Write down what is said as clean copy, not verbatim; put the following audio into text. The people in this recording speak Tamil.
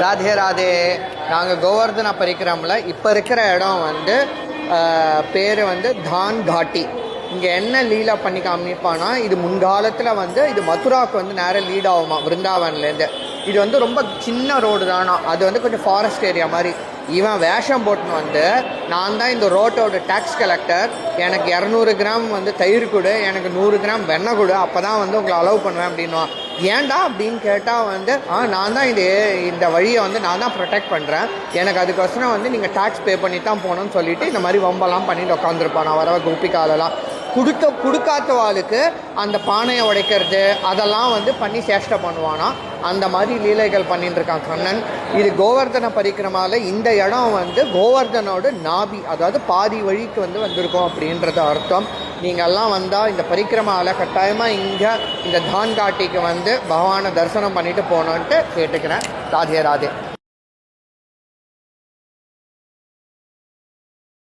ராதே ராதே. நாங்கள் கோவர்தன பரிக்கிரமில் இப்போ இருக்கிற இடம் வந்து பேர் வந்து தான் காட்டி. இங்கே என்ன லீலா பண்ணி காமிப்பானா, இது முன்காலத்தில் வந்து இது மதுராவுக்கு வந்து நேராக லீட் ஆகுமா விருந்தாவன்லேருந்து. இது வந்து ரொம்ப சின்ன ரோடு தானா, அது வந்து கொஞ்சம் ஃபாரஸ்ட் ஏரியா மாதிரி. இவன் வேஷம் போட்டுன்னு வந்து நான் தான் இந்த ரோட்டோட டேக்ஸ் கலெக்டர், எனக்கு 200 கிராம் வந்து தயிர் கொடு, எனக்கு 100 கிராம் வெண்ணெய் கொடு, அப்போ தான் வந்து உங்களை அலோவ் பண்ணுவேன் அப்படின்வான். ஏன்டா அப்படின்னு கேட்டால் வந்து நான் தான் இந்த வழியை வந்து நான் தான் ப்ரொடெக்ட் பண்ணுறேன், எனக்கு அதுக்கோசரம் வந்து நீங்கள் டேக்ஸ் பே பண்ணி தான் போகணும்னு சொல்லிட்டு இந்த மாதிரி வம்பெல்லாம் பண்ணிட்டு உட்காந்துருப்பான். நான் வரவ கோபிக்காலெல்லாம் கொடுக்காதவாளுக்கு அந்த பானையை உடைக்கிறது அதெல்லாம் வந்து பண்ணி சேஷ்டை பண்ணுவானா. அந்த மாதிரி லீலைகள் பண்ணிட்டு இருக்கான் கண்ணன். இது கோவர்தன பரிக்கிரமாவில் இந்த இடம் வந்து கோவர்தனோட நாபி, அதாவது பாதி வழிக்கு வந்து வந்திருக்கோம் அப்படின்றது அர்த்தம். நீங்கள்லாம் வந்தால் இந்த பரிக்கிரமாவில் கட்டாயமாக இங்கே இந்த தான் காட்டிக்கு வந்து பகவானை தரிசனம் பண்ணிட்டு போகணுன்ட்டு கேட்டுக்கிறேன். ராதே ராதே.